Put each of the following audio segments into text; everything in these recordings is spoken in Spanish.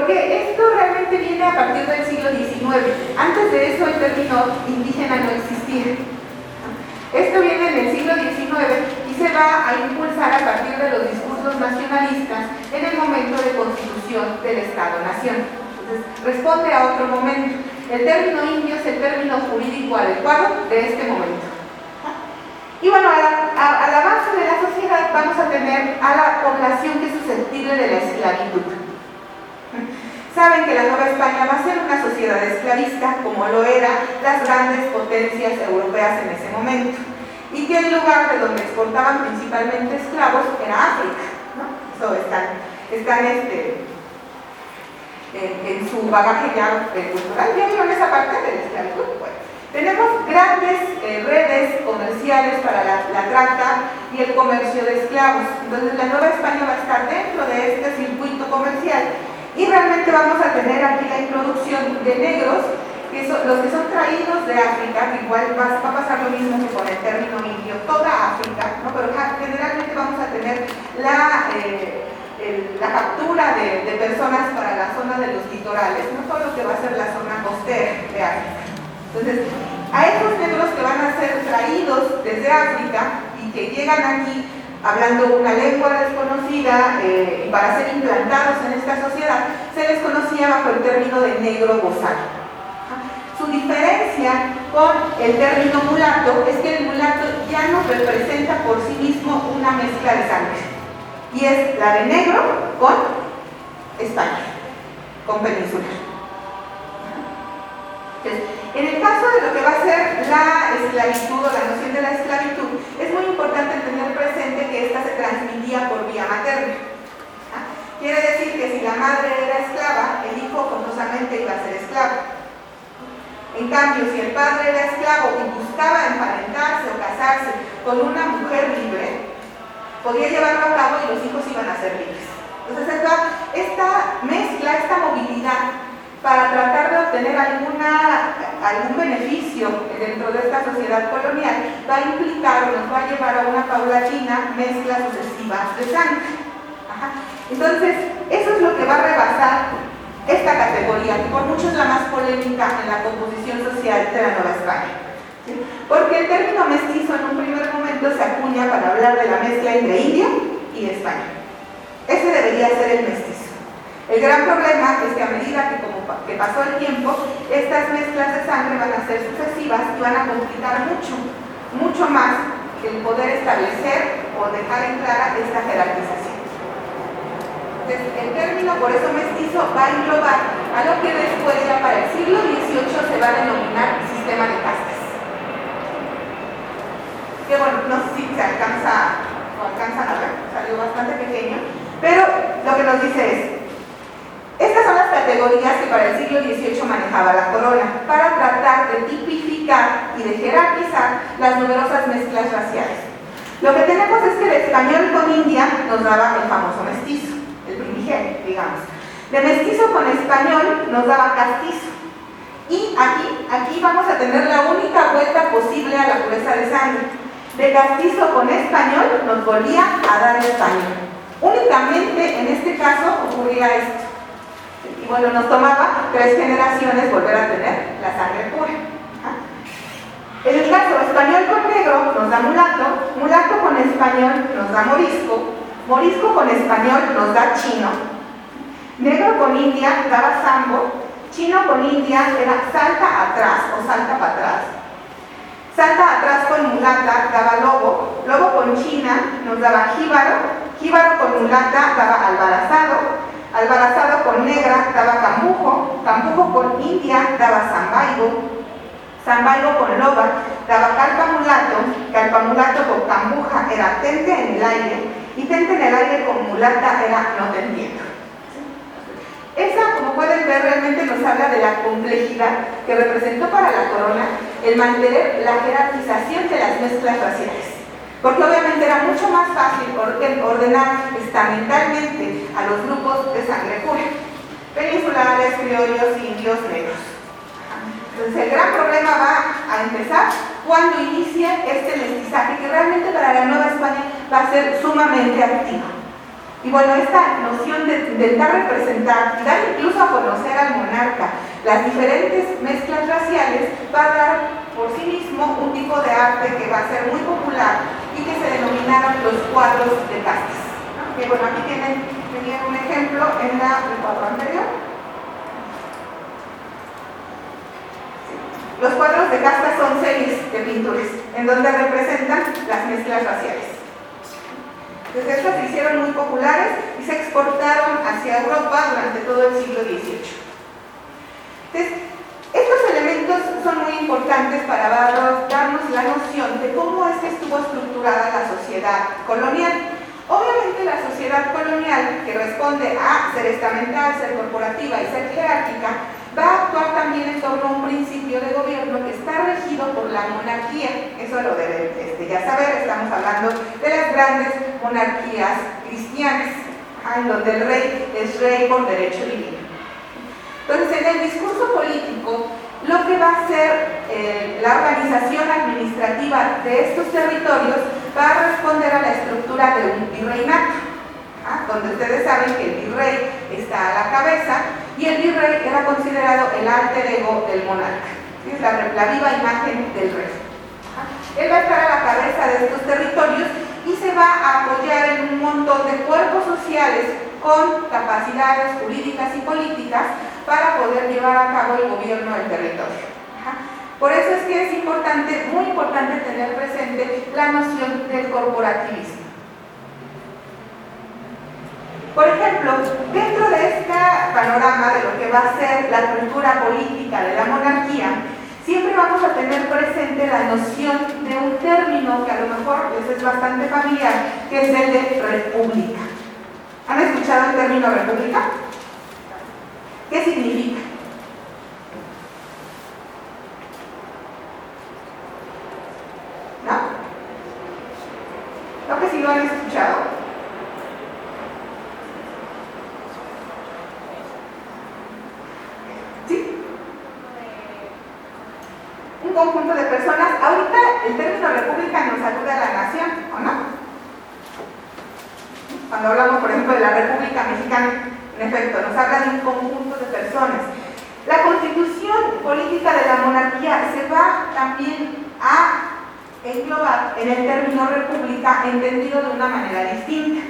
porque esto realmente viene a partir del siglo XIX. Antes de eso el término indígena no existía. Esto viene en el siglo XIX y se va a impulsar a partir de los discursos nacionalistas en el momento de constitución del Estado-Nación. Entonces, responde a otro momento. El término indio es el término jurídico adecuado de este momento. Y bueno, a la base de la sociedad vamos a tener a la población que es susceptible de la esclavitud. Saben que la Nueva España va a ser una sociedad esclavista, como lo eran las grandes potencias europeas en ese momento, y que el lugar de donde exportaban principalmente esclavos era África, ¿no? Eso están en su bagaje ya cultural. ¿Ya vieron esa parte de la esclavitud? Bueno, tenemos grandes redes comerciales para la trata y el comercio de esclavos. Entonces la Nueva España va a estar dentro de este circuito comercial. Y realmente vamos a tener aquí la introducción de negros, que son los que son traídos de África, que igual va a pasar lo mismo que con el término indio, toda África, ¿no? Pero generalmente vamos a tener la captura de personas para la zona de los litorales, no todo lo que va a ser la zona costera de África. Entonces, a estos negros que van a ser traídos desde África y que llegan aquí hablando una lengua desconocida y para ser implantados en esta sociedad, se les conocía bajo el término de negro bozal. Su diferencia con el término mulato es que el mulato ya no representa por sí mismo una mezcla de sangre, y es la de negro con España, con peninsular. Entonces, en el caso de lo que va a ser la esclavitud o la noción de la esclavitud, es muy importante tener presente que esta se transmitía por vía materna. Quiere decir que si la madre era esclava, el hijo forzosamente iba a ser esclavo. En cambio, si el padre era esclavo y buscaba emparentarse o casarse con una mujer libre, podía llevarlo a cabo y los hijos iban a ser libres. Entonces, esta mezcla, esta movilidad, para tratar de obtener algún beneficio dentro de esta sociedad colonial, va a implicar o nos va a llevar a una paulatina mezcla sucesiva de sangre. Entonces, eso es lo que va a rebasar esta categoría, que por mucho es la más polémica en la composición social de la Nueva España. ¿Sí? Porque el término mestizo en un primer momento se acuña para hablar de la mezcla entre India y España. Ese debería ser el mestizo. El gran problema es que a medida que pasó el tiempo, estas mezclas de sangre van a ser sucesivas y van a complicar mucho más el poder establecer o dejar en clara esta jerarquización. Entonces, el término, por eso mestizo, va a englobar a lo que después, ya para el siglo XVIII, se va a denominar sistema de castas. Que bueno, no sé si se alcanzan a ver, salió bastante pequeño, pero lo que nos dice es: estas son las categorías que para el siglo XVIII manejaba la corona para tratar de tipificar y de jerarquizar las numerosas mezclas raciales. Lo que tenemos es que el español con India nos daba el famoso mestizo, el primigenio, digamos. De mestizo con español nos daba castizo. Y aquí vamos a tener la única vuelta posible a la pureza de sangre. De castizo con español nos volvía a dar español. Únicamente en este caso ocurría esto. Y bueno, nos tomaba 3 generaciones volver a tener la sangre pura. En el caso español con negro nos da mulato, mulato con español nos da morisco, morisco con español nos da chino, negro con india daba sambo, chino con india era salta atrás o salta para atrás, salta atrás con mulata daba lobo, lobo con china nos daba jíbaro, jíbaro con mulata daba albarazado, albarazado con negra daba cambujo, cambujo con india daba zambaigo, zambaigo con loba daba calpamulato con cambuja era tente en el aire, y tente en el aire con mulata era no te entiendo. Esa, como pueden ver, realmente nos habla de la complejidad que representó para la corona el mantener la jerarquización de las mezclas raciales. Porque obviamente era mucho más fácil ordenar estamentalmente a los grupos de sangre pura, peninsulares, criollos, indios, negros. Entonces el gran problema va a empezar cuando inicie este mestizaje, que realmente para la Nueva España va a ser sumamente activo. Y bueno, esta noción de intentar representar y dar incluso a conocer al monarca, las diferentes mezclas raciales, va a dar por sí mismo un tipo de arte que va a ser muy popular y que se denominaron los cuadros de castas. Que bueno, aquí tienen un ejemplo en el cuadro anterior. Los cuadros de casta son series de pinturas en donde representan las mezclas raciales. Entonces estas se hicieron muy populares y se exportaron hacia Europa durante todo el siglo XVIII. Entonces, estos elementos son muy importantes para darnos la noción de cómo es que estuvo estructurada la sociedad colonial. Obviamente la sociedad colonial, que responde a ser estamental, ser corporativa y ser jerárquica, va a actuar también en torno a un principio de gobierno que está regido por la monarquía. Eso lo deben ya saber, estamos hablando de las grandes monarquías cristianas, en donde el rey es rey por derecho divino. Entonces, en el discurso político, lo que va a ser la organización administrativa de estos territorios va a responder a la estructura de un virreinato, donde ustedes saben que el virrey está a la cabeza y el virrey era considerado el alter ego del monarca, es la viva imagen del rey. Él va a estar a la cabeza de estos territorios y se va a apoyar en un montón de cuerpos sociales con capacidades jurídicas y políticas para poder llevar a cabo el gobierno del territorio. Por eso es que es importante, muy importante tener presente la noción del corporativismo. Por ejemplo, dentro de este panorama de lo que va a ser la cultura política de la monarquía, siempre vamos a tener presente la noción de un término que a lo mejor les es bastante familiar, que es el de república. ¿Han escuchado el término república? ¿Qué significa? ¿No? ¿No que sí lo han escuchado? ¿Sí? Un conjunto de personas. Ahorita el término república nos alude a la nación, ¿o no? Cuando hablamos, por ejemplo, de la República Mexicana, en efecto, nos habla de un conjunto de personas. La constitución política de la monarquía se va también a englobar en el término república, entendido de una manera distinta.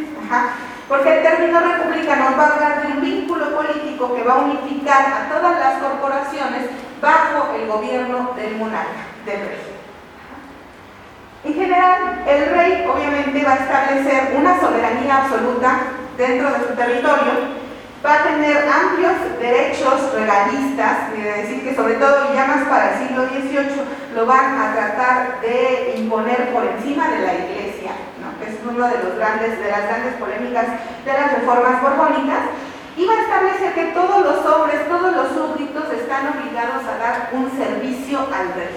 Porque el término república nos va a hablar de un vínculo político que va a unificar a todas las corporaciones bajo el gobierno del monarca, del rey. En general, el rey obviamente va a establecer una soberanía absoluta dentro de su territorio, va a tener amplios derechos regalistas, es decir, que sobre todo y ya más para el siglo XVIII lo van a tratar de imponer por encima de la Iglesia, ¿no? Que es uno de las grandes polémicas de las reformas borbónicas, y va a establecer que todos los hombres, todos los súbditos están obligados a dar un servicio al rey.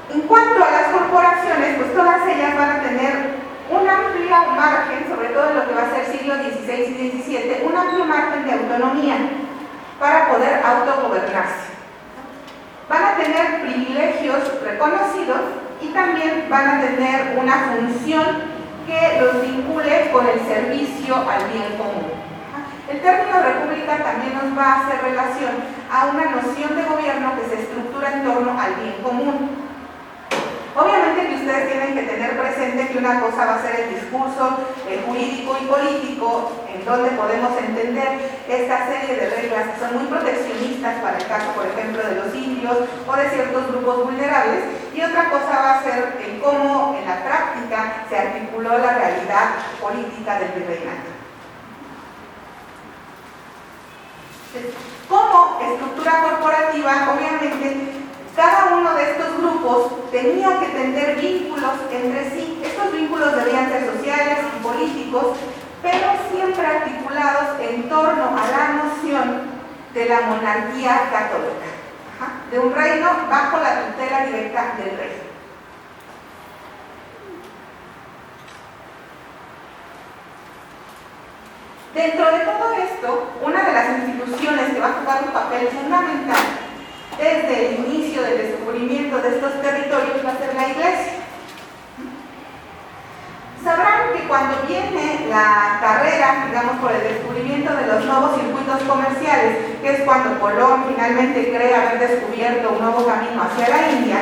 En cuanto a las corporaciones, pues todas ellas van a tener un amplio margen, sobre todo en lo que va a ser siglo XVI y XVII, un amplio margen de autonomía para poder autogobernarse. Van a tener privilegios reconocidos y también van a tener una función que los vincule con el servicio al bien común. El término república también nos va a hacer relación a una noción de gobierno que se estructura en torno al bien común. Obviamente que ustedes tienen que tener presente que una cosa va a ser el discurso jurídico y político, en donde podemos entender esta serie de reglas que son muy proteccionistas para el caso, por ejemplo, de los indios o de ciertos grupos vulnerables, y otra cosa va a ser el cómo en la práctica se articuló la realidad política del virreinato. Como estructura corporativa, obviamente, cada uno de estos grupos tenía que tener vínculos entre sí. Estos vínculos debían ser sociales y políticos, pero siempre articulados en torno a la noción de la monarquía católica, de un reino bajo la tutela directa del rey. Dentro de todo esto, una de las instituciones que va a jugar un papel fundamental desde el inicio del descubrimiento de estos territorios va a ser la Iglesia. Sabrán que cuando viene la carrera, digamos, por el descubrimiento de los nuevos circuitos comerciales, que es cuando Colón finalmente cree haber descubierto un nuevo camino hacia la India,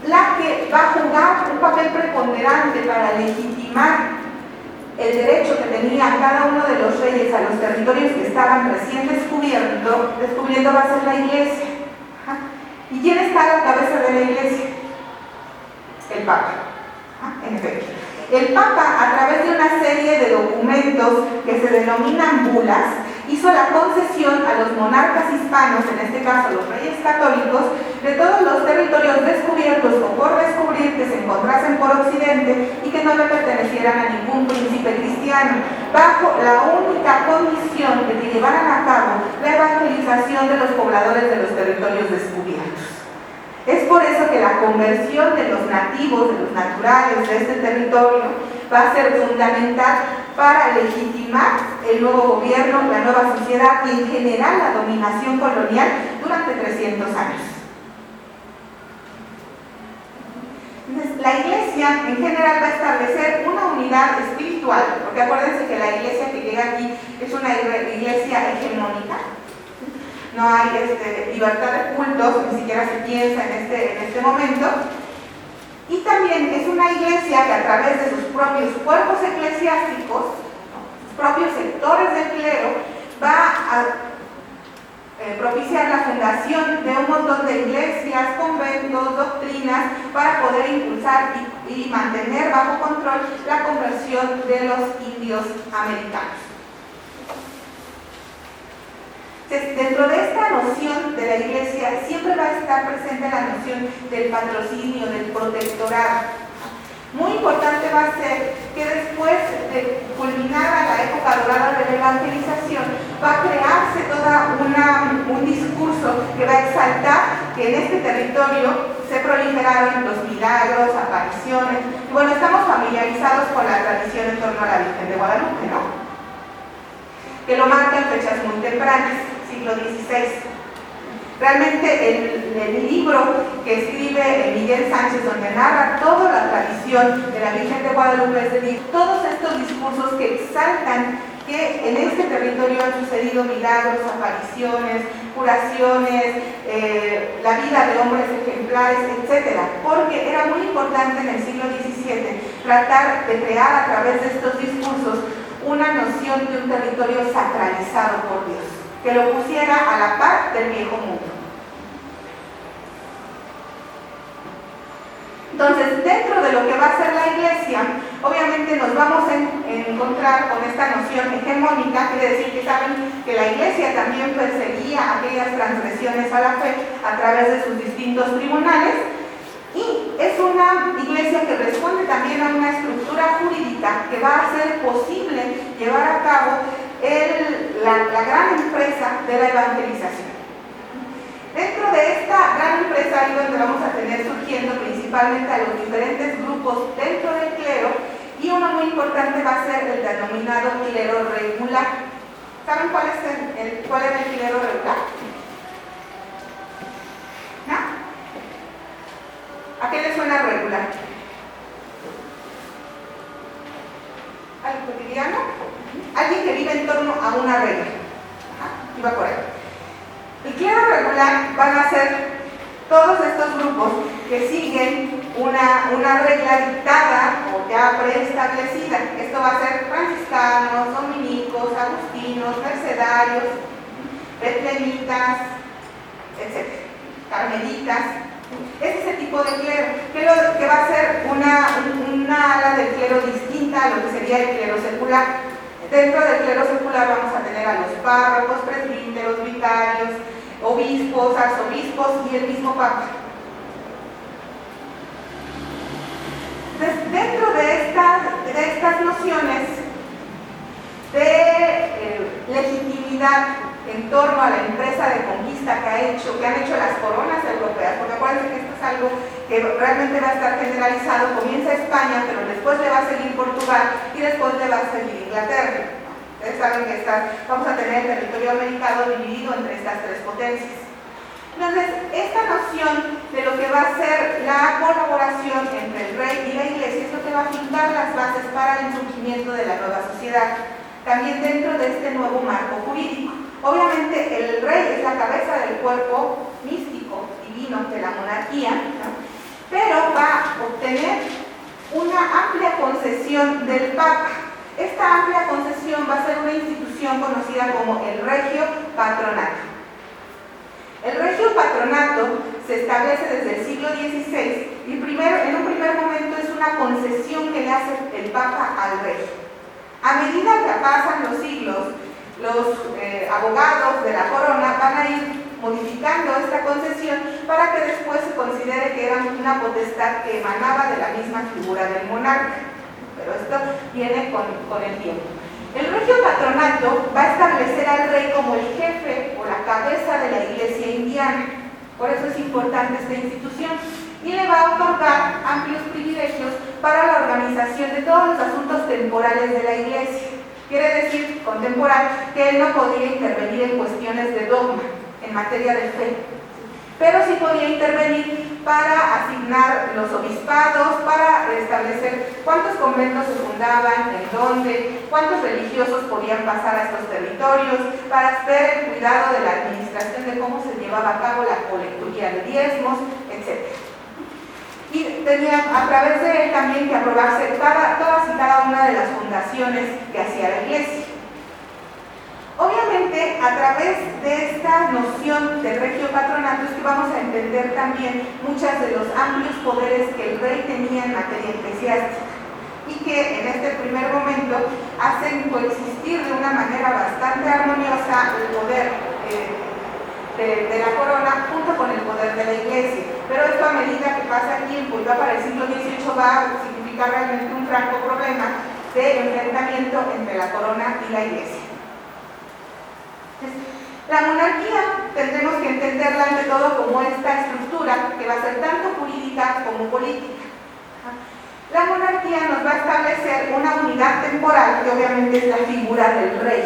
la que va a jugar un papel preponderante para legitimar el derecho que tenía cada uno de los reyes a los territorios que estaban recién descubriendo va a ser la Iglesia. ¿Y quién está a la cabeza de la Iglesia? El Papa. En efecto. El Papa, a través de una serie de documentos que se denominan bulas, hizo la concesión a los monarcas hispanos, en este caso los reyes católicos, de todos los territorios descubiertos o por descubrir que se encontrasen por Occidente y que no le pertenecieran a ningún príncipe cristiano, bajo la única condición de que llevaran a cabo la evangelización de los pobladores de los territorios descubiertos. Es por eso que la conversión de los nativos, de los naturales de este territorio, va a ser fundamental para legitimar el nuevo gobierno, la nueva sociedad y en general la dominación colonial durante 300 años. Entonces, la Iglesia en general va a establecer una unidad espiritual, porque acuérdense que la Iglesia que llega aquí es una iglesia hegemónica. No hay libertad de cultos, ni siquiera se piensa en este momento. Y también es una iglesia que a través de sus propios cuerpos eclesiásticos, sus propios sectores del clero, va a propiciar la fundación de un montón de iglesias, conventos, doctrinas, para poder impulsar y mantener bajo control la conversión de los indios americanos. Dentro de esta noción de la Iglesia siempre va a estar presente la noción del patrocinio, del protectorado. Muy importante va a ser que después de culminar la época dorada de la evangelización, va a crearse todo un discurso que va a exaltar que en este territorio se proliferaron los milagros, apariciones. Y bueno, estamos familiarizados con la tradición en torno a la Virgen de Guadalupe, ¿no? Que lo marca en fechas muy tempranas, siglo XVI. Realmente el libro que escribe Miguel Sánchez, donde narra toda la tradición de la Virgen de Guadalupe, es decir, todos estos discursos que exaltan que en este territorio han sucedido milagros, apariciones, curaciones, la vida de hombres ejemplares, etc. Porque era muy importante en el siglo XVII tratar de crear a través de estos discursos una noción de un territorio sacralizado por Dios, que lo pusiera a la par del viejo mundo. Entonces, dentro de lo que va a ser la Iglesia, obviamente nos vamos a encontrar con esta noción hegemónica, quiere decir que saben que la Iglesia también perseguía aquellas transgresiones a la fe a través de sus distintos tribunales, y es una iglesia que responde también a una estructura jurídica que va a hacer posible llevar a cabo la gran empresa de la evangelización. Dentro de esta gran empresa es donde vamos a tener surgiendo principalmente a los diferentes grupos dentro del clero, y uno muy importante va a ser el denominado clero regular. ¿Saben cuál es el clero regular? ¿No? ¿A qué le suena regular? ¿Algo cotidiano? Alguien que vive en torno a una regla. Iba por ahí. El clero regular van a ser todos estos grupos que siguen una regla dictada o ya preestablecida. Esto va a ser franciscanos, dominicos, agustinos, mercedarios, betlemitas, etc. Carmelitas. Es ese tipo de clero, que va a ser una ala del clero distinta a lo que sería el clero secular. Dentro del clero secular vamos a tener a los párrocos, presbíteros, vicarios, obispos, arzobispos y el mismo papa. Entonces, dentro de estas nociones de legitimidad en torno a la empresa de conquista que han hecho las coronas europeas, porque acuérdense que esto es algo que realmente va a estar generalizado. Comienza España, pero después le va a seguir Portugal y después le va a seguir Inglaterra. Ustedes saben que vamos a tener el territorio americano dividido entre estas tres potencias. Entonces, esta noción de lo que va a ser la colaboración entre el rey y la iglesia es lo que va a fincar las bases para el surgimiento de la nueva sociedad. También dentro de este nuevo marco cuerpo místico, divino de la monarquía, ¿no? Pero va a obtener una amplia concesión del Papa. Esta amplia concesión va a ser una institución conocida como el Regio Patronato. El Regio Patronato se establece desde el siglo XVI y en un primer momento es una concesión que le hace el Papa al rey. A medida que pasan los siglos, los abogados de la corona van a ir modificando esta concesión para que después se considere que era una potestad que emanaba de la misma figura del monarca. Pero esto viene con el tiempo. El Regio Patronato va a establecer al rey como el jefe o la cabeza de la iglesia indiana. Por eso es importante esta institución. Y le va a otorgar amplios privilegios para la organización de todos los asuntos temporales de la iglesia. Quiere decir, contemporáneo, que él no podía intervenir en cuestiones de dogma, en materia de fe, pero sí podía intervenir para asignar los obispados, para establecer cuántos conventos se fundaban, en dónde, cuántos religiosos podían pasar a estos territorios, para ver el cuidado de la administración de cómo se llevaba a cabo la colecturía de diezmos, etc. Y tenía a través de él también que aprobarse todas y cada una de las fundaciones que hacía la iglesia. Obviamente, a través de esta noción del Regio Patronato es que vamos a entender también muchos de los amplios poderes que el rey tenía en materia eclesiástica y que en este primer momento hacen coexistir de una manera bastante armoniosa el poder de la corona junto con el poder de la iglesia. Pero esto, a medida que pasa el tiempo y va para el siglo XVIII, va a significar realmente un franco problema de enfrentamiento entre la corona y la iglesia. La monarquía tendremos que entenderla ante todo como esta estructura que va a ser tanto jurídica como política. La monarquía nos va a establecer una unidad temporal que obviamente es la figura del rey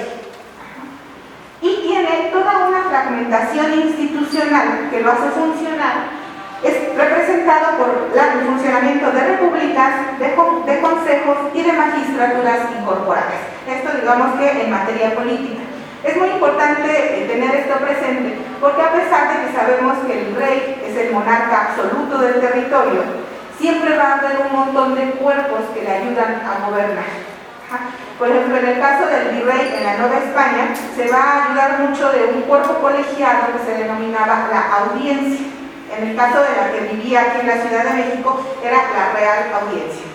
y tiene toda una fragmentación institucional que lo hace funcionar. Es representado por el funcionamiento de repúblicas, de consejos y de magistraturas incorporadas. Esto, digamos que en materia política. Es muy importante tener esto presente porque, a pesar de que sabemos que el rey es el monarca absoluto del territorio, siempre va a haber un montón de cuerpos que le ayudan a gobernar. Por ejemplo, en el caso del virrey en la Nueva España, se va a ayudar mucho de un cuerpo colegiado que se denominaba la audiencia. En el caso de la que vivía aquí en la Ciudad de México, era la Real Audiencia.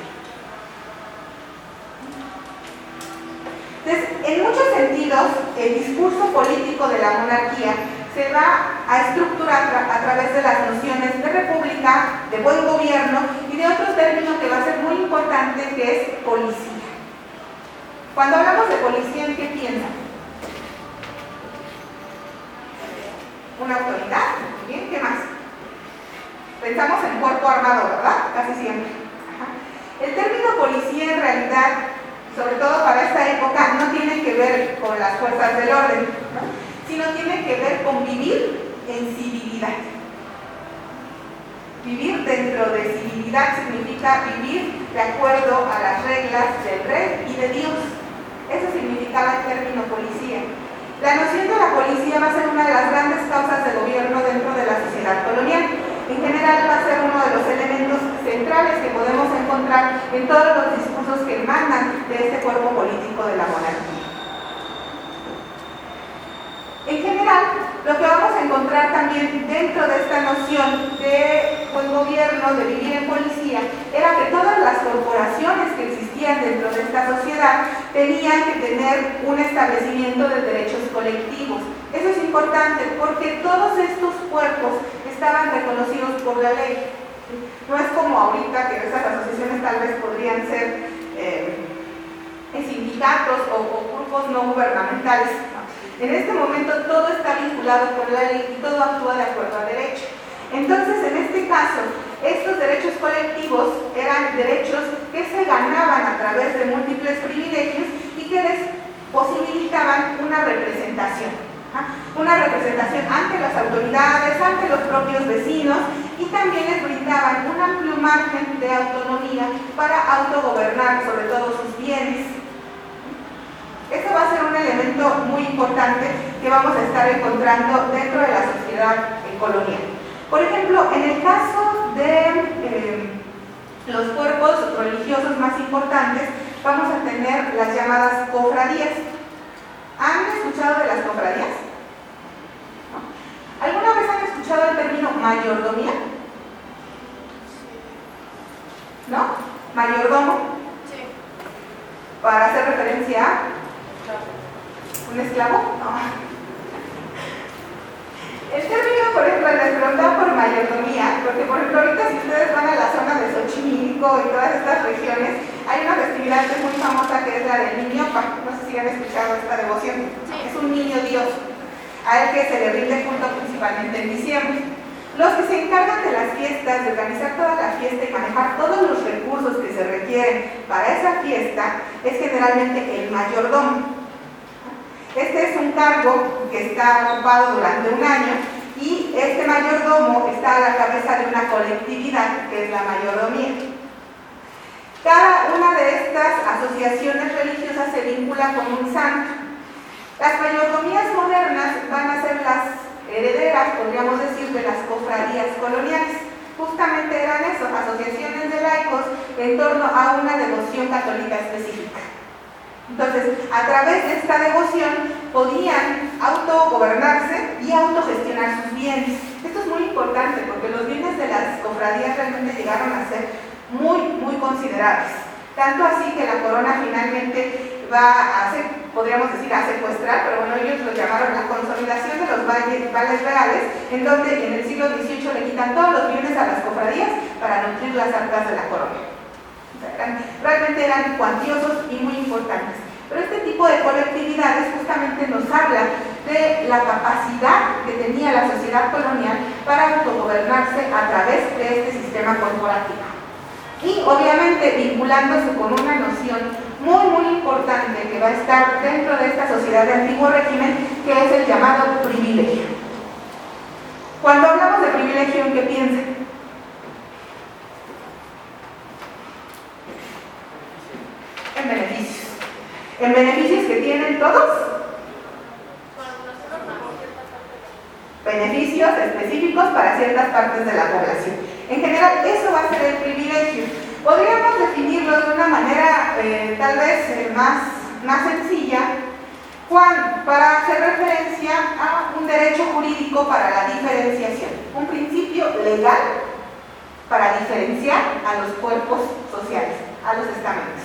Entonces, en muchos sentidos, el discurso político de la monarquía se va a estructurar a través de las nociones de república, de buen gobierno y de otro término que va a ser muy importante, que es policía. Cuando hablamos de policía, ¿en qué piensan? ¿Una autoridad? ¿Bien? ¿Qué más? Pensamos en cuerpo armado, ¿verdad? Casi siempre. El término policía, en realidad, sobre todo para esta época, no tiene que ver con las fuerzas del orden, ¿no?, sino tiene que ver con vivir en civilidad. Vivir dentro de civilidad significa vivir de acuerdo a las reglas del rey y de Dios. Eso significaba el término policía. La noción de la policía va a ser una de las grandes causas de gobierno dentro de la sociedad colonial. En general va a ser uno de los elementos centrales que podemos encontrar en todos los discursos que emanan de este cuerpo político de la monarquía. En general, lo que vamos a encontrar también dentro de esta noción de buen gobierno, de vivir en policía, era que todas las corporaciones que existían dentro de esta sociedad tenían que tener un establecimiento de derechos colectivos. Eso es importante porque todos estos cuerpos estaban reconocidos por la ley. No es como ahorita que estas asociaciones tal vez podrían ser sindicatos o grupos no gubernamentales. En este momento todo está vinculado por la ley y todo actúa de acuerdo a derecho. Entonces, en este caso, estos derechos colectivos eran derechos que se ganaban a través de múltiples privilegios y que les posibilitaban una representación. Una representación ante las autoridades, ante los propios vecinos, y también les brindaban un amplio margen de autonomía para autogobernar sobre todo sus bienes. Eso va a ser un elemento muy importante que vamos a estar encontrando dentro de la sociedad colonial. Por ejemplo, en el caso de los cuerpos religiosos más importantes, vamos a tener las llamadas cofradías. ¿Han escuchado de las cofradías? ¿No? ¿Alguna vez han escuchado el término mayordomía? ¿No? ¿Mayordomo? Sí. Para hacer referencia a un esclavo. No. El término, por ejemplo, les preguntaba por mayordomía, porque por ejemplo ahorita si ustedes van a la zona de Xochimilco y todas estas regiones, hay una festividad que es muy famosa que es la del Niñopa. No sé si han escuchado esta devoción. Sí. Es un niño Dios al que se le rinde culto principalmente en diciembre. Los que se encargan de las fiestas, de organizar toda la fiesta y manejar todos los recursos que se requieren para esa fiesta, es generalmente el mayordomo. Este es un cargo que está ocupado durante un año y este mayordomo está a la cabeza de una colectividad que es la mayordomía. Cada una de estas asociaciones religiosas se vincula con un santo. Las mayordomías modernas van a ser las herederas, podríamos decir, de las cofradías coloniales. Justamente eran eso, asociaciones de laicos en torno a una devoción católica específica. Entonces, a través de esta devoción podían autogobernarse y autogestionar sus bienes. Esto es muy importante porque los bienes de las cofradías realmente llegaron a ser muy considerables. Tanto así que la corona finalmente va a podríamos decir a secuestrar, pero bueno, ellos lo llamaron la consolidación de los vales reales, en donde en el siglo XVIII le quitan todos los bienes a las cofradías para nutrir las arcas de la corona. Realmente eran cuantiosos y muy importantes. Pero este tipo de colectividades justamente nos habla de la capacidad que tenía la sociedad colonial para autogobernarse a través de este sistema corporativo. Y obviamente vinculándose con una noción muy importante que va a estar dentro de esta sociedad de antiguo régimen, que es el llamado privilegio. Cuando hablamos de privilegio, ¿en qué piensan? En beneficios. ¿En beneficios que tienen todos? Beneficios específicos para ciertas partes de la población. En general, eso va a ser el privilegio. Podríamos definirlo de una manera tal vez más sencilla, para hacer referencia a un derecho jurídico para la diferenciación, un principio legal para diferenciar a los cuerpos sociales, a los estamentos.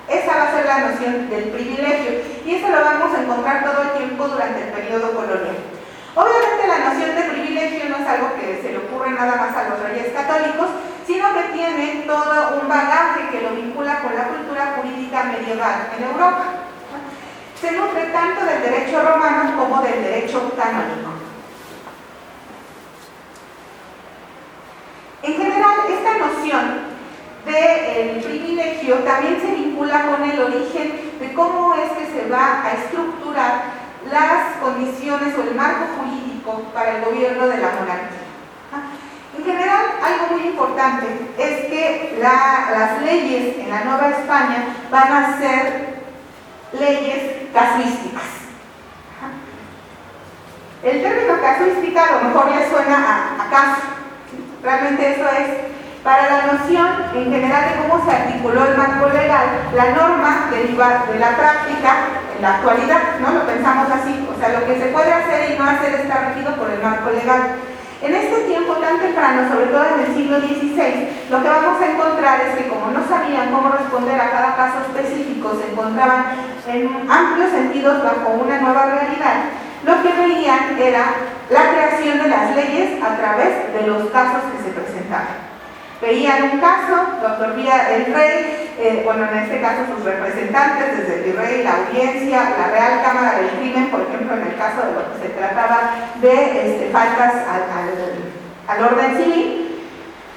Esa va a ser la noción del privilegio y eso lo vamos a encontrar todo el tiempo durante el periodo colonial. Obviamente la noción de privilegio no es algo que se le ocurre nada más a los reyes católicos, sino que tiene todo un bagaje que lo vincula con la cultura jurídica medieval en Europa. Se nutre tanto del derecho romano como del derecho canónico. En general, esta noción del privilegio también se vincula con el origen de cómo es que se va a estructurar las condiciones o el marco jurídico para el gobierno de la monarquía. En general, algo muy importante es que las leyes en la Nueva España van a ser leyes casuísticas. El término casuística a lo mejor le suena a caso. Realmente eso es para la noción en general de cómo se articuló el marco legal. La norma deriva de la práctica en la actualidad, ¿no? Lo pensamos así, o sea, lo que se puede hacer y no hacer está regido por el marco legal. En este tiempo tan temprano, sobre todo en el siglo XVI, lo que vamos a encontrar es que como no sabían cómo responder a cada caso específico, se encontraban en amplios sentidos bajo una nueva realidad, lo que veían era la creación de las leyes a través de los casos que se presentaban. Veían un caso, lo absorbía el rey, bueno, en este caso sus representantes, desde el virrey, la audiencia, la Real Cámara del Crimen, por ejemplo, en el caso de lo que se trataba de faltas al orden civil,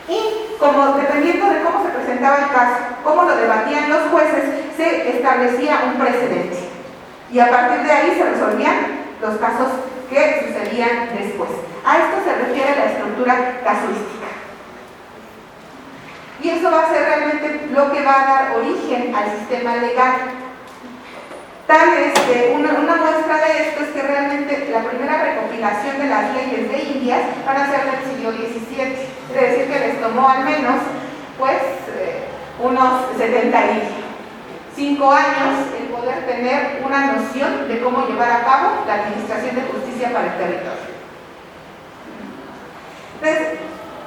y como dependiendo de cómo se presentaba el caso, cómo lo debatían los jueces, se establecía un precedente. Y a partir de ahí se resolvían los casos que sucedían después. A esto se refiere la estructura casuística. Y eso va a ser realmente lo que va a dar origen al sistema legal. Una muestra de esto es que realmente la primera recopilación de las leyes de Indias van a ser del siglo XVII, es decir, que les tomó al menos pues, unos 75 años el poder tener una noción de cómo llevar a cabo la administración de justicia para el territorio. Entonces,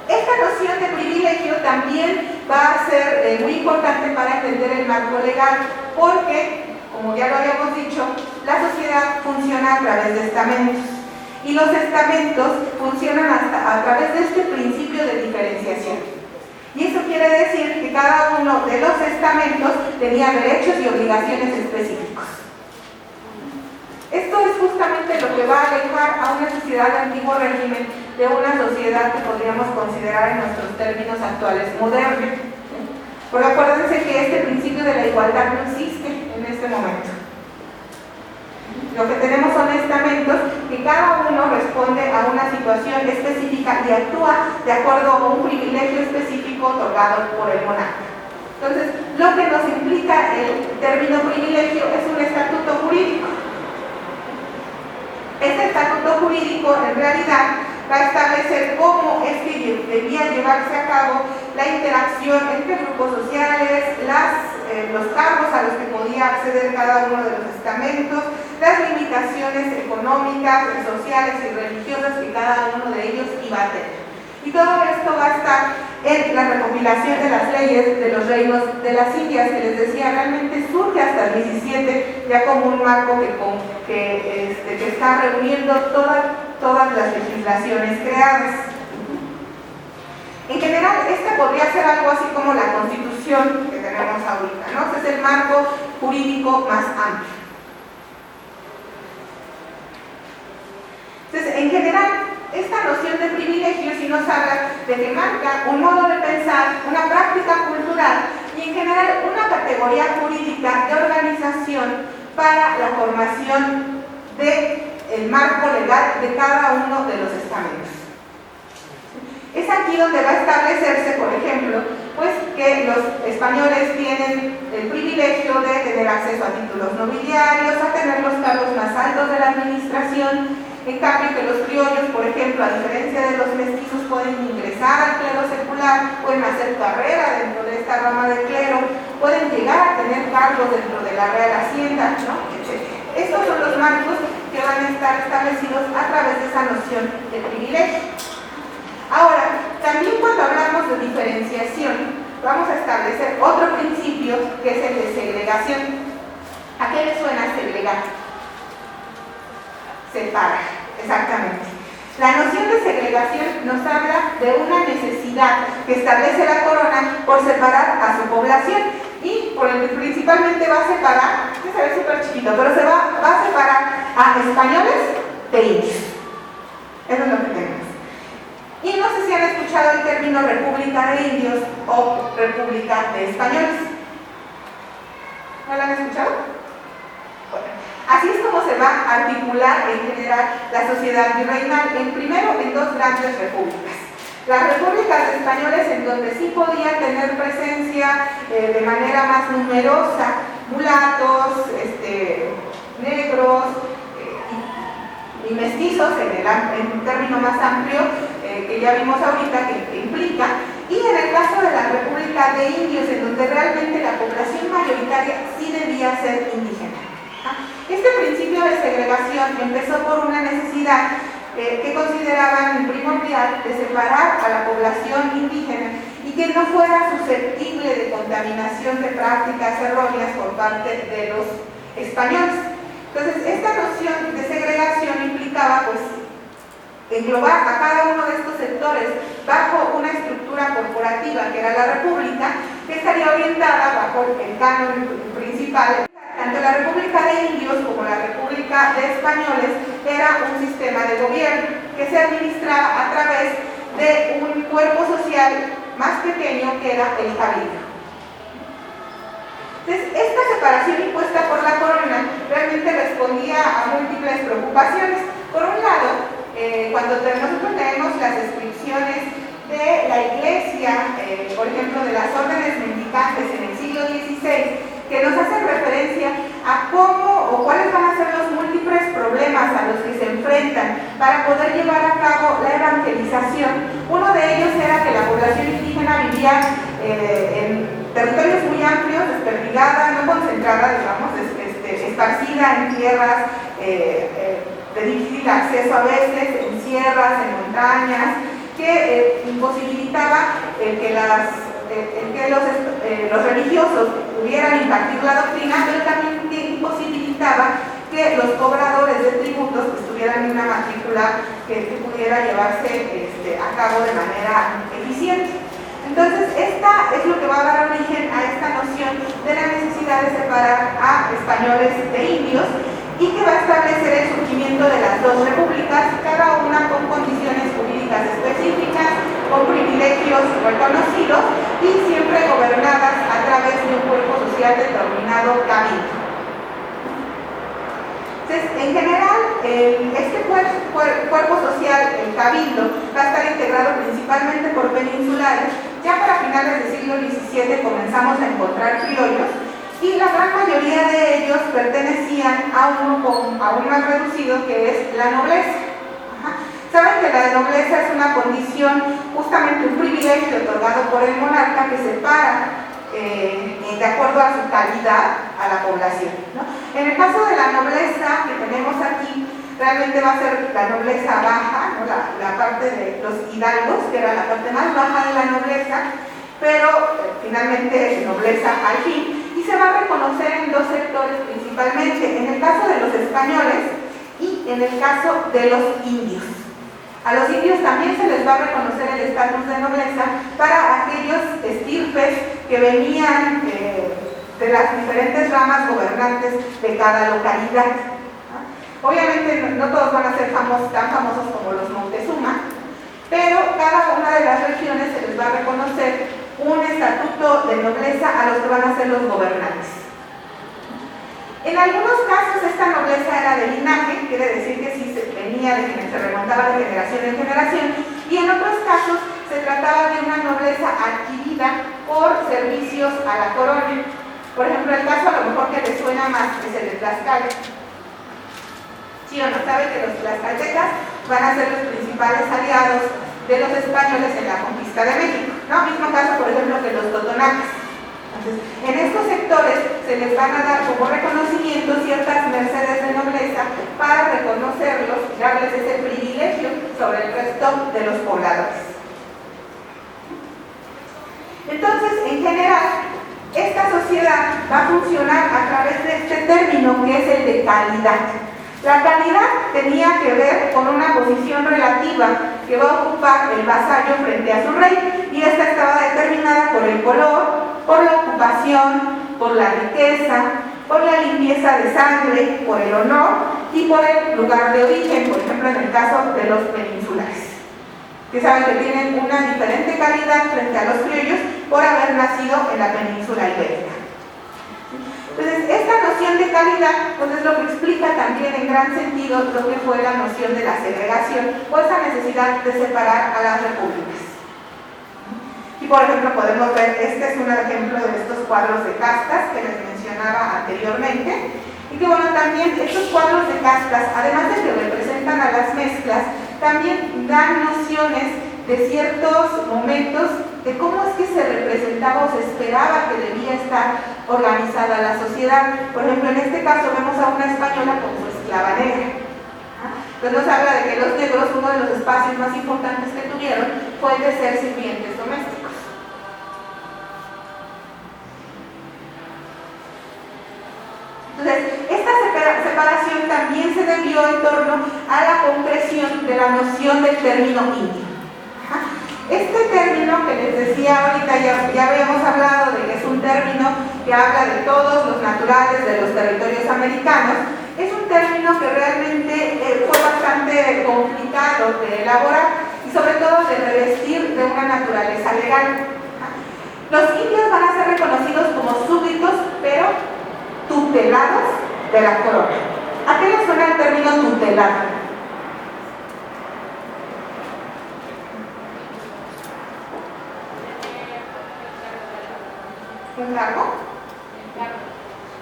esta noción de privilegio también va a ser muy importante para entender el marco legal, porque, como ya lo habíamos dicho, la sociedad funciona a través de estamentos, y los estamentos funcionan a través de este principio de diferenciación. Y eso quiere decir que cada uno de los estamentos tenía derechos y obligaciones específicos. Esto es justamente lo que va a alejar a una sociedad de antiguo régimen de una sociedad que podríamos considerar en nuestros términos actuales moderna. Porque acuérdense que este principio de la igualdad no existe en este momento. Lo que tenemos son estamentos que cada uno responde a una situación específica y actúa de acuerdo a un privilegio específico otorgado por el monarca. Entonces, lo que nos implica el término privilegio es un estatuto jurídico. Este estatuto jurídico en realidad va a establecer cómo es que debía llevarse a cabo la interacción entre grupos sociales, los cargos a los que podía acceder cada uno de los estamentos, las limitaciones económicas, sociales y religiosas que cada uno de ellos iba a tener. Y todo esto va a estar en la recopilación de las leyes de los reinos de las Indias, que les decía, realmente surge hasta el 17 ya como un marco que está reuniendo todas las legislaciones creadas. En general, esta podría ser algo así como la Constitución que tenemos ahorita, ¿no? Este es el marco jurídico más amplio. Entonces, en general, esta noción de privilegio sí nos habla de que marca un modo de pensar, una práctica cultural y en general una categoría jurídica de organización para la formación del marco legal de cada uno de los estamentos. Es aquí donde va a establecerse, por ejemplo, pues que los españoles tienen el privilegio de tener acceso a títulos nobiliarios, a tener los cargos más altos de la administración. En cambio que los criollos, por ejemplo, a diferencia de los mestizos, pueden ingresar al clero secular, pueden hacer carrera dentro de esta rama del clero, pueden llegar a tener cargos dentro de la Real Hacienda, ¿no? Estos son los marcos que van a estar establecidos a través de esa noción de privilegio. Ahora, también cuando hablamos de diferenciación, vamos a establecer otro principio que es el de segregación. ¿A qué le suena segregar? Separa, exactamente. La noción de segregación nos habla de una necesidad que establece la corona por separar a su población y principalmente va a separar, se ve súper chiquito, pero va a separar a españoles de indios. Eso es lo que tenemos. Y no sé si han escuchado el término República de Indios o República de Españoles. ¿No lo han escuchado? Bueno. Así es como se va a articular en general la sociedad virreinal, primero en dos grandes repúblicas. Las repúblicas españoles, en donde sí podía tener presencia de manera más numerosa mulatos, negros y mestizos en un término más amplio que ya vimos ahorita que implica, y en el caso de la República de Indios, en donde realmente la población mayoritaria sí debía ser indígena. Este principio de segregación empezó por una necesidad que consideraban primordial de separar a la población indígena y que no fuera susceptible de contaminación de prácticas erróneas por parte de los españoles. Entonces, esta noción de segregación implicaba pues englobar a cada uno de estos sectores bajo una estructura corporativa que era la república, que estaría orientada bajo el canon principal. Tanto la República de Indios como la República de Españoles era un sistema de gobierno que se administraba a través de un cuerpo social más pequeño que era el cabildo. Entonces, esta separación impuesta por la corona realmente respondía a múltiples preocupaciones. Por un lado, cuando nosotros tenemos las descripciones de la iglesia, por ejemplo, de las órdenes mendicantes en el siglo XVI, que nos hacen referencia a cómo o cuáles van a ser los múltiples problemas a los que se enfrentan para poder llevar a cabo la evangelización. Uno de ellos era que la población indígena vivía en territorios muy amplios, desperdigada, no concentrada, digamos, esparcida en tierras de difícil acceso a veces, en sierras, en montañas, que imposibilitaba que los religiosos pudieran impartir la doctrina, pero también que imposibilitaba que los cobradores de tributos pues, tuvieran una matrícula que pudiera llevarse a cabo de manera eficiente. Entonces, esta es lo que va a dar origen a esta noción de la necesidad de separar a españoles de indios y que va a establecer el surgimiento de las dos repúblicas, cada una con condiciones jurídicas específicas, con privilegios reconocidos y siempre gobernadas a través de un cuerpo social determinado cabildo. Entonces, en general, este cuerpo social, el cabildo, va a estar integrado principalmente por peninsulares. Ya para finales del siglo XVII comenzamos a encontrar criollos y la gran mayoría de ellos pertenecían a un grupo aún más reducido que es la nobleza. Saben que la nobleza es una condición, justamente un privilegio otorgado por el monarca que separa de acuerdo a su calidad a la población, ¿no? En el caso de la nobleza que tenemos aquí, realmente va a ser la nobleza baja, ¿no? la parte de los hidalgos, que era la parte más baja de la nobleza, pero finalmente nobleza al fin, y se va a reconocer en dos sectores principalmente, en el caso de los españoles y en el caso de los indios. A los indios también se les va a reconocer el estatus de nobleza para aquellos estirpes que venían de las diferentes ramas gobernantes de cada localidad. Obviamente no todos van a ser tan famosos como los Montezuma, pero cada una de las regiones se les va a reconocer un estatuto de nobleza a los que van a ser los gobernantes. En algunos casos esta nobleza era de linaje, quiere decir que sí venía se remontaba de generación en generación, y en otros casos se trataba de una nobleza adquirida por servicios a la corona. Por ejemplo, el caso a lo mejor que les suena más es el de Tlaxcala. ¿Sí o no? Saben que los tlaxcaltecas van a ser los principales aliados de los españoles en la conquista de México, ¿no? Mismo caso, por ejemplo, que los totonacas. Entonces, en estos sectores se les van a dar como reconocimiento ciertas mercedes de nobleza para reconocerlos, darles ese privilegio sobre el resto de los pobladores. Entonces, en general, esta sociedad va a funcionar a través de este término que es el de calidad. La calidad tenía que ver con una posición relativa que va a ocupar el vasallo frente a su rey, y esta estaba determinada por el color, por la ocupación, por la riqueza, por la limpieza de sangre, por el honor y por el lugar de origen, por ejemplo en el caso de los peninsulares, que saben que tienen una diferente calidad frente a los criollos por haber nacido en la península ibérica. Entonces, esta noción de calidad pues es lo que explica también en gran sentido lo que fue la noción de la segregación o esa necesidad de separar a las repúblicas. Y por ejemplo podemos ver, este es un ejemplo de estos cuadros de castas que les mencionaba anteriormente, y que bueno, también estos cuadros de castas, además de que representan a las mezclas, también dan nociones de ciertos momentos de cómo es que se representaba o se esperaba que debía estar organizada la sociedad. Por ejemplo, en este caso vemos a una española con su esclava negra. Entonces nos habla de que los negros, uno de los espacios más importantes que tuvieron fue el de ser sirvientes domésticos. Entonces, esta separación también se debió en torno a la concreción de la noción del término indio. Este término que les decía ahorita, ya habíamos hablado de que es un término que habla de todos los naturales de los territorios americanos, es un término que realmente fue bastante complicado de elaborar y sobre todo de revestir de una naturaleza legal. Los indios van a ser reconocidos como súbditos, pero tutelados de la corona. ¿A qué les suena el término tutelado? ¿Un cargo?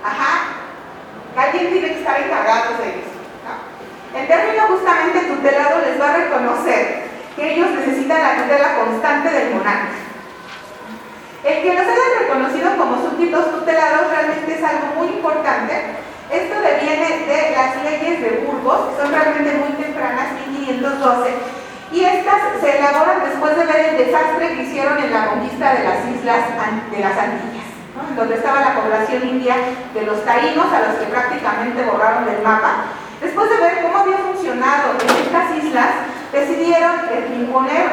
Ajá. que ellos necesitan la tutela constante del monarca. El que los hayan reconocido como súbditos tutelados realmente es algo muy importante. Esto deviene de las leyes de Burgos, que son realmente muy tempranas, 1512, y estas se elaboran después de ver el desastre que hicieron en la conquista de las islas de las Antillas, ¿no? Donde estaba la población india de los taínos, a los que prácticamente borraron del mapa. Después de ver cómo había funcionado en estas islas, decidieron imponer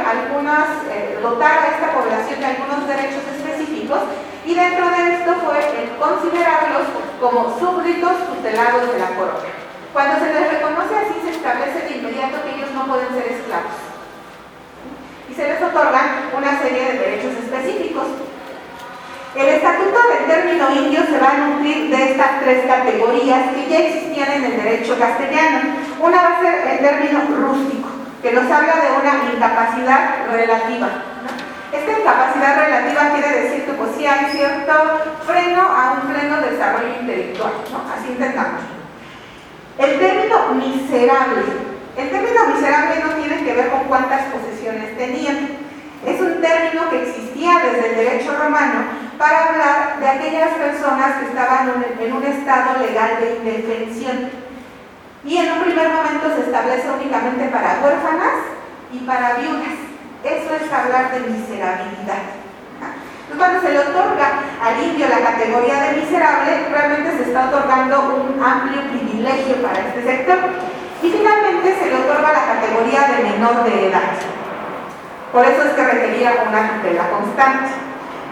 dotar a esta población de algunos derechos específicos, y dentro de esto fue el considerarlos como súbditos tutelados de la corona. Cuando se les reconoce así, se establece de inmediato que ellos no pueden ser esclavos y se les otorgan una serie de derechos específicos. El estatuto del término indio se va a nutrir de estas tres categorías que ya existían en el derecho castellano. Una va a ser el término rústico, que nos habla de una incapacidad relativa, ¿no? Esta incapacidad relativa quiere decir que pues sí hay cierto freno a un pleno desarrollo intelectual, ¿no? Así entendamos. El término miserable. El término miserable no tiene que ver con cuántas posesiones tenían. Es un término que existía desde el derecho romano para hablar de aquellas personas que estaban en un estado legal de indefensión. Y en un primer momento se establece únicamente para huérfanas y para viudas. Eso es hablar de miserabilidad. Cuando se le otorga al indio la categoría de miserable, realmente se está otorgando un amplio privilegio para este sector. Y finalmente se le otorga la categoría de menor de edad. Por eso es que requería una tutela constante.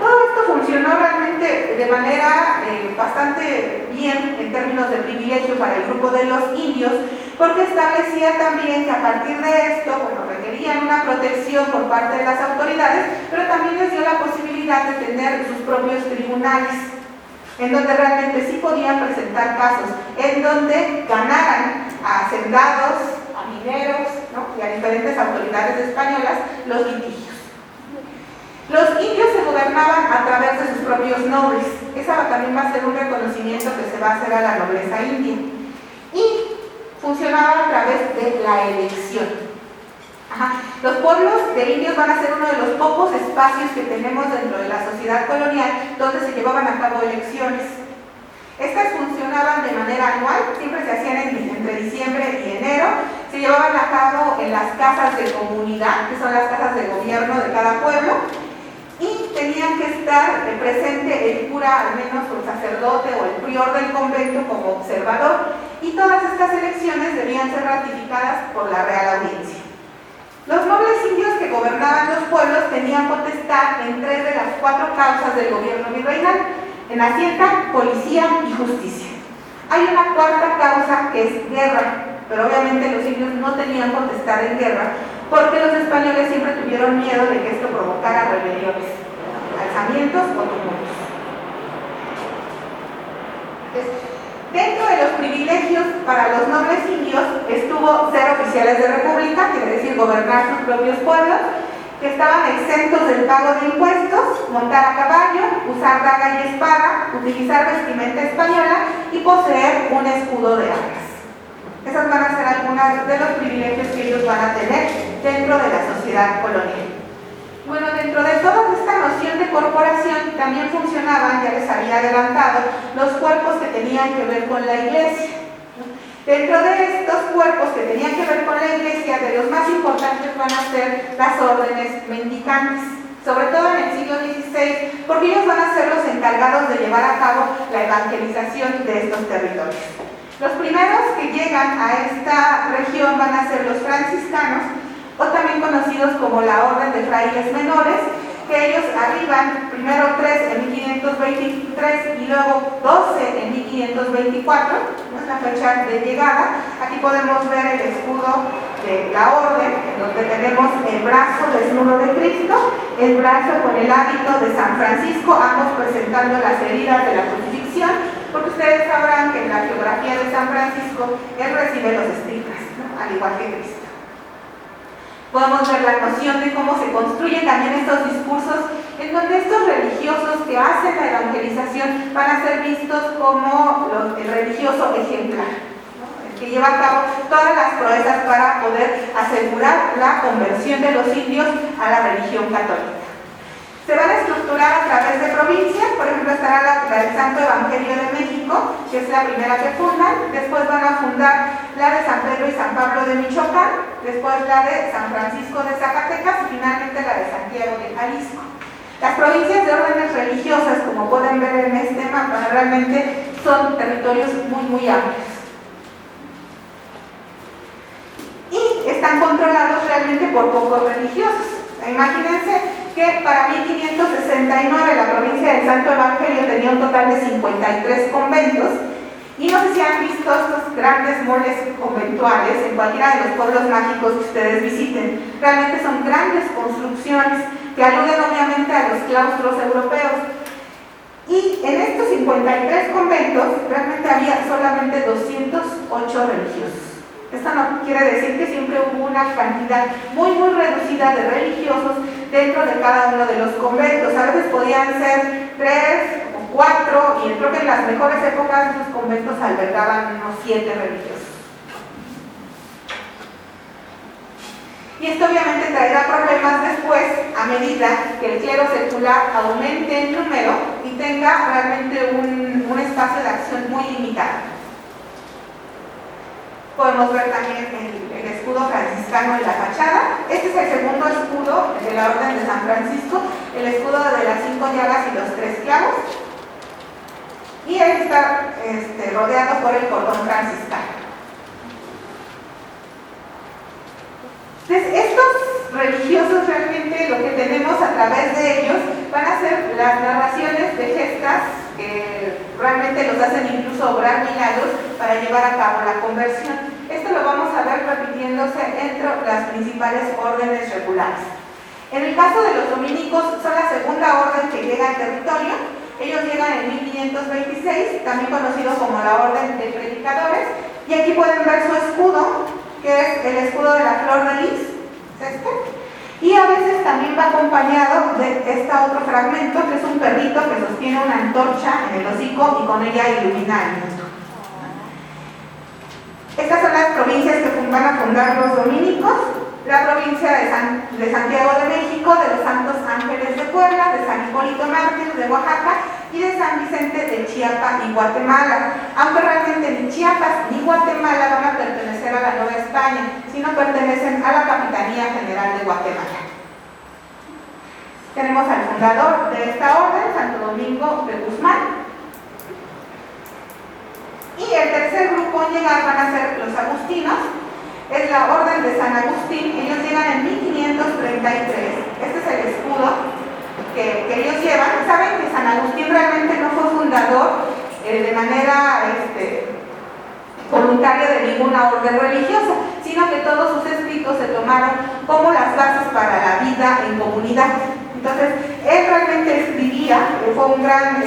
Todo esto funcionó realmente de manera bastante bien en términos de privilegio para el grupo de los indios, porque establecía también que a partir de esto, bueno, requerían una protección por parte de las autoridades, pero también les dio la posibilidad de tener sus propios tribunales, en donde realmente sí podían presentar casos, en donde ganaran a hacendados, a mineros, ¿no? Y a diferentes autoridades españolas los litigios. Los indios se gobernaban a través de sus propios nobles. Esa también va a ser un reconocimiento que se va a hacer a la nobleza india. Y funcionaba a través de la elección. Los pueblos de indios van a ser uno de los pocos espacios que tenemos dentro de la sociedad colonial donde se llevaban a cabo elecciones. Estas funcionaban de manera anual, siempre se hacían entre diciembre y enero, se llevaban a cabo en las casas de comunidad, que son las casas de gobierno de cada pueblo, y tenían que estar presente el cura, al menos el sacerdote o el prior del convento como observador, y todas estas elecciones debían ser ratificadas por la Real Audiencia. Los nobles indios que gobernaban los pueblos tenían potestad en 3 de las 4 causas del gobierno virreinal: en Hacienda, Policía y Justicia. Hay una cuarta causa que es guerra, pero obviamente los indios no tenían potestad en guerra porque los españoles siempre tuvieron miedo de que esto provocara rebeliones, alzamientos o tumultos. Dentro de los privilegios para los nobles indios estuvo ser oficiales de república, quiere decir gobernar sus propios pueblos, que estaban exentos del pago de impuestos, montar a caballo, usar daga y espada, utilizar vestimenta española y poseer un escudo de armas. Esas van a ser algunas de los privilegios que ellos van a tener dentro de la sociedad colonial. Bueno, dentro de toda esta noción de corporación también funcionaban, ya les había adelantado, los cuerpos que tenían que ver con la iglesia. Dentro de estos cuerpos que tenían que ver con la iglesia, de los más importantes van a ser las órdenes mendicantes, sobre todo en el siglo XVI, porque ellos van a ser los encargados de llevar a cabo la evangelización de estos territorios. Los primeros que llegan a esta región van a ser los franciscanos, o también conocidos como la Orden de Frailes Menores, que ellos arriban primero 3 en 1523 y luego 12 en 1524, ¿no? Es la fecha de llegada. Aquí podemos ver el escudo de la orden, en donde tenemos el brazo desnudo de Cristo, el brazo con el hábito de San Francisco, ambos presentando las heridas de la crucifixión, porque ustedes sabrán que en la geografía de San Francisco él recibe los estigmas, ¿no? Al igual que Cristo. Podemos ver la noción de cómo se construyen también estos discursos en donde estos religiosos que hacen la evangelización van a ser vistos como el religioso ejemplar, ¿no? que lleva a cabo todas las proezas para poder asegurar la conversión de los indios a la religión católica. Se van a estructurar a través de provincias, por ejemplo estará la del Santo Evangelio de México, que es la primera que fundan, después van a fundar la de San Pedro y San Pablo de Michoacán, después la de San Francisco de Zacatecas y finalmente la de Santiago de Jalisco. Las provincias de órdenes religiosas, como pueden ver en este mapa, realmente son territorios muy amplios. Y están controlados realmente por pocos religiosos. Imagínense que para 1569 la provincia del Santo Evangelio tenía un total de 53 conventos, y no sé si han visto estos grandes moles conventuales en cualquiera de los pueblos mágicos que ustedes visiten. Realmente son grandes construcciones que aluden obviamente a los claustros europeos. Y en estos 53 conventos realmente había solamente 208 religiosos. Esto no quiere decir que siempre hubo una cantidad muy reducida de religiosos dentro de cada uno de los conventos. A veces podían ser 3 o 4, y creo que en las mejores épocas esos conventos albergaban unos 7 religiosos. Y esto obviamente traerá problemas después a medida que el clero secular aumente en número y tenga realmente un espacio de acción muy limitado. Podemos ver también el escudo franciscano en la fachada. Este es el segundo escudo de la Orden de San Francisco, el escudo de las 5 llagas y los 3 clavos. Y él está rodeado por el cordón franciscano. Entonces, estos religiosos realmente lo que tenemos a través de ellos van a ser las narraciones de gestas que realmente los hacen incluso obrar milagros para llevar a cabo la conversión. Esto lo vamos a ver repitiéndose entre las principales órdenes regulares. En el caso de los dominicos, son la segunda orden que llega al territorio. Ellos llegan en 1526, también conocido como la Orden de Predicadores, y aquí pueden ver su escudo, que es el escudo de la flor de lis, ¿es este? Y a veces también va acompañado de este otro fragmento, que es un perrito que sostiene una antorcha en el hocico y con ella ilumina el mundo. Estas son las provincias que van a fundar los dominicos: la provincia de Santiago de México, de los Santos Ángeles de Puebla, de San Hipólito Mártir de Oaxaca y de San Vicente de Chiapas y Guatemala, aunque realmente ni Chiapas ni Guatemala van a pertenecer a la Nueva España, sino pertenecen a la Capitanía General de Guatemala. Tenemos al fundador de esta orden, Santo Domingo de Guzmán. Y el tercer grupo en llegar van a ser los agustinos. Es la Orden de San Agustín. Ellos llegan en 1533. Este es el escudo que ellos llevan. Saben que San Agustín realmente no fue fundador de manera voluntaria de ninguna orden religiosa, sino que todos sus escritos se tomaron como las bases para la vida en comunidad. Entonces, él realmente escribía, fue un gran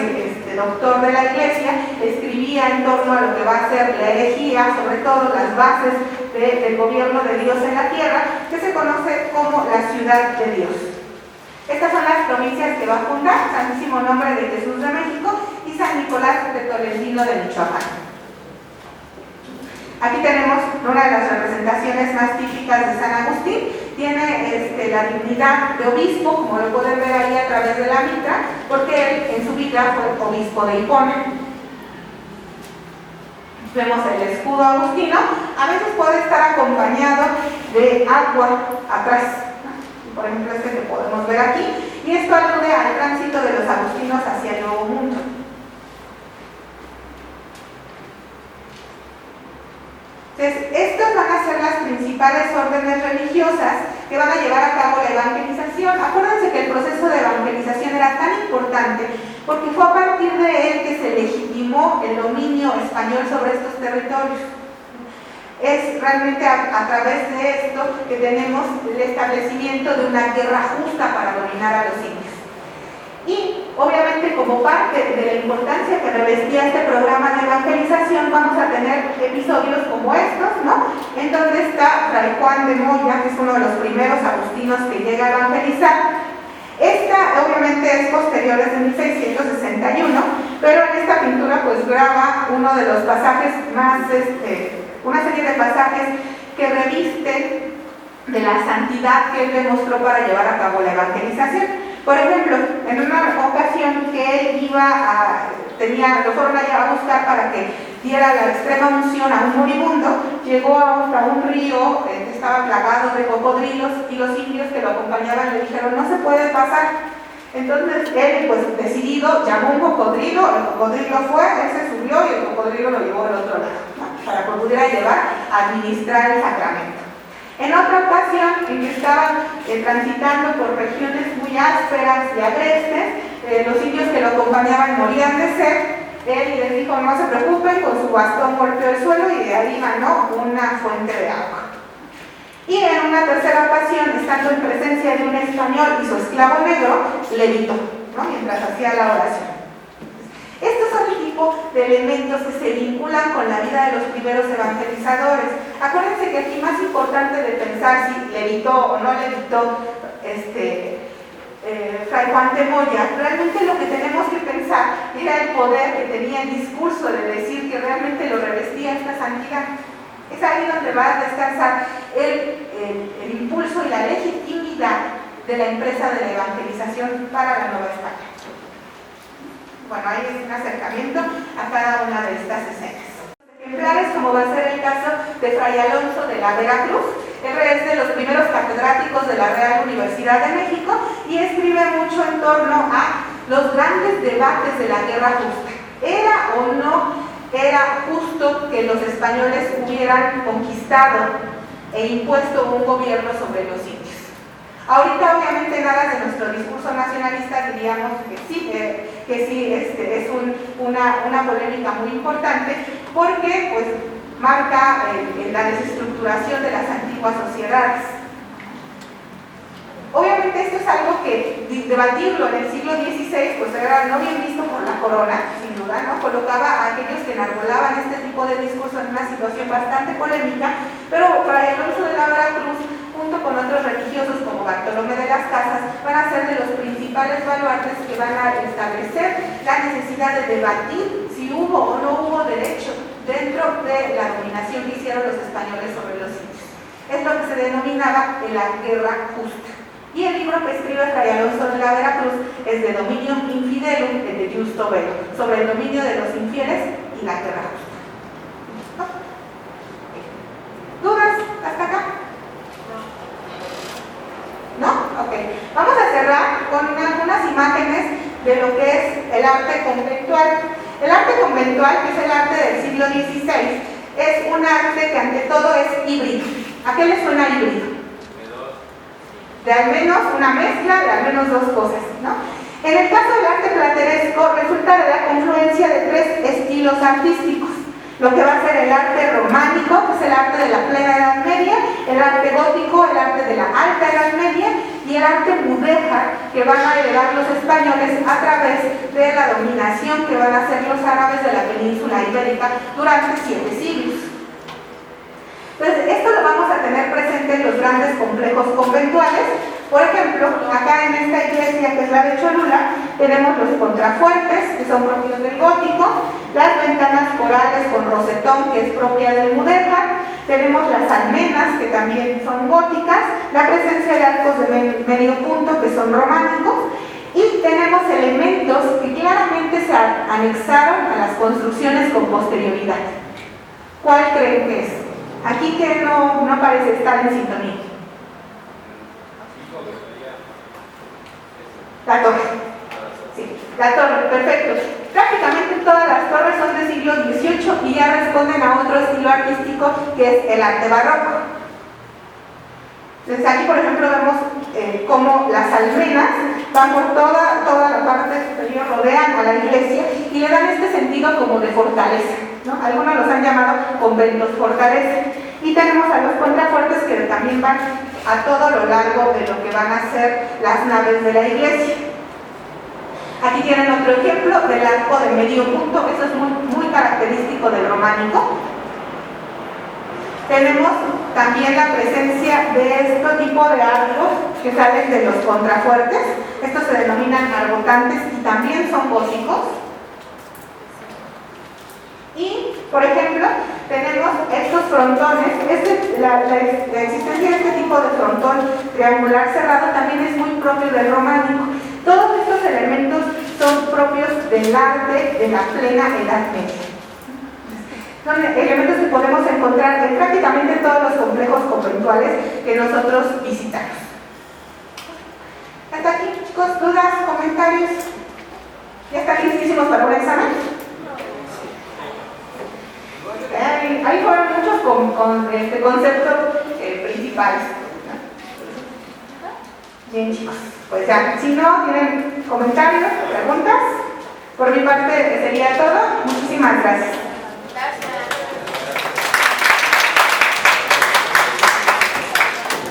doctor de la Iglesia, escribía en torno a lo que va a ser la herejía, sobre todo las bases del gobierno de Dios en la tierra, que se conoce como la ciudad de Dios. Estas son las provincias que va a fundar: Santísimo Nombre de Jesús de México y San Nicolás de Tolentino de Michoacán. Aquí tenemos una de las representaciones más típicas de San Agustín. Tiene la dignidad de obispo, como lo pueden ver ahí a través de la mitra, porque él en su vida fue obispo de Hipona. Vemos el escudo agustino. A veces puede estar acompañado de agua atrás, por ejemplo este que podemos ver aquí, y esto alude al tránsito de los agustinos hacia el Nuevo Mundo. Entonces, estas van a ser las principales órdenes religiosas que van a llevar a cabo la evangelización. Acuérdense que el proceso de evangelización era tan importante porque fue a partir de él que se legitimó el dominio español sobre estos territorios. Es realmente a través de esto que tenemos el establecimiento de una guerra justa para dominar a los indios. Y obviamente, como parte de la importancia que revestía este programa de evangelización, vamos a tener episodios como estos, ¿no? En donde está Fray Juan de Moya, que es uno de los primeros agustinos que llega a evangelizar. Esta obviamente es posterior, es de 1661, pero en esta pintura pues graba uno de los pasajes más una serie de pasajes que revisten de la santidad que él demostró para llevar a cabo la evangelización. Por ejemplo, en una ocasión que él lo fueron allá a buscar para que diera la extrema unción a un moribundo, llegó hasta un río que estaba plagado de cocodrilos y los indios que lo acompañaban le dijeron: no se puede pasar. Entonces él, pues decidido, llamó un cocodrilo, el cocodrilo fue, él se subió y el cocodrilo lo llevó al otro lado, ¿no? Para que pudiera llevar a administrar el sacramento. En otra ocasión, en que estaban transitando por regiones muy ásperas y agrestes, los indios que lo acompañaban morían de sed. Él les dijo: no se preocupen, con su bastón golpeó el suelo y de ahí ganó una fuente de agua. Y en una tercera ocasión, estando en presencia de un español y su esclavo negro, levitó, ¿no? Mientras hacía la oración. Estos son el tipo de elementos que se vinculan con la vida de los primeros evangelizadores. Acuérdense que aquí más importante de pensar si levitó o no levitó Fray Juan de Moya, realmente lo que tenemos que pensar era el poder que tenía el discurso de decir que realmente lo revestía esta santidad. Es ahí donde va a descansar el impulso y la legitimidad de la empresa de la evangelización para la Nueva España. Bueno, ahí es un acercamiento a cada una de estas escenas. Ejemplares, como va a ser el caso de Fray Alonso de la Veracruz. Él es de los primeros catedráticos de la Real Universidad de México y escribe mucho en torno a los grandes debates de la guerra justa. ¿Era o no era justo que los españoles hubieran conquistado e impuesto un gobierno sobre los indios? Ahorita, obviamente, nada de nuestro discurso nacionalista diríamos que sí es una polémica muy importante, porque pues marca la desestructuración de las antiguas sociedades. Obviamente esto es algo que debatirlo en el siglo XVI pues era no bien visto por la corona, sin duda, ¿no? Colocaba a aquellos que enarbolaban este tipo de discurso en una situación bastante polémica, pero Fray Alonso de la Veracruz, junto con otros religiosos como Bartolomé de las Casas, van a ser de los principales baluartes que van a establecer la necesidad de debatir si hubo o no hubo derecho dentro de la dominación que hicieron los españoles sobre los indios. Es lo que se denominaba la guerra justa. Y el libro que escribe Fray Alonso de la Veracruz es De Dominium Infidelum, de Justo Bello, sobre el dominio de los infieles y la guerra justa. ¿Dudas hasta acá? ¿No? Ok. Vamos a cerrar con algunas imágenes de lo que es el arte conventual. El arte conventual, que es el arte del siglo XVI, es un arte que ante todo es híbrido. ¿A qué le suena híbrido? De al menos una mezcla de al menos dos cosas, ¿no? En el caso del arte plateresco, resulta de la confluencia de tres estilos artísticos: lo que va a ser el arte románico, que es el arte de la plena Edad Media, el arte gótico, el arte de la alta Edad Media, y el arte mudéjar, que van a heredar los españoles a través de la dominación que van a hacer los árabes de la península ibérica durante 7 siglos. Entonces, esto lo vamos a tener presente en los grandes complejos conventuales. Por ejemplo, acá en esta iglesia, que es la de Cholula, tenemos los contrafuertes, que son propios del gótico, las ventanas corales con rosetón, que es propia del mudéjar, tenemos las almenas, que también son góticas, la presencia de arcos de medio punto, que son románicos, y tenemos elementos que claramente se anexaron a las construcciones con posterioridad. ¿Cuál creen que es? Aquí que no parece estar en sintonía. La torre. Sí, la torre, perfecto. Prácticamente todas las torres son del siglo XVIII y ya responden a otro estilo artístico que es el arte barroco. Entonces aquí, por ejemplo, vemos cómo las almenas van por toda la parte superior, rodean a la iglesia y le dan este sentido como de fortaleza, ¿no? Algunos los han llamado conventos fortaleza. Y tenemos a los contrafuertes que también van a todo lo largo de lo que van a ser las naves de la iglesia. Aquí tienen otro ejemplo del arco de medio punto, eso es muy característico del románico. Tenemos también la presencia de este tipo de arcos que salen de los contrafuertes. Estos se denominan arbotantes y también son góticos. Y, por ejemplo, tenemos estos frontones, la existencia de este tipo de frontón triangular cerrado también es muy propio del románico. Todos estos elementos son propios del arte de la plena Edad Media. Son elementos que podemos encontrar en prácticamente todos los complejos conventuales que nosotros visitamos. Hasta aquí, chicos, dudas, comentarios. ¿Ya están listísimos para un examen? Ahí fueron muchos conceptos principales. Bien, chicos, pues ya, si no tienen comentarios o preguntas, por mi parte sería todo. Muchísimas gracias.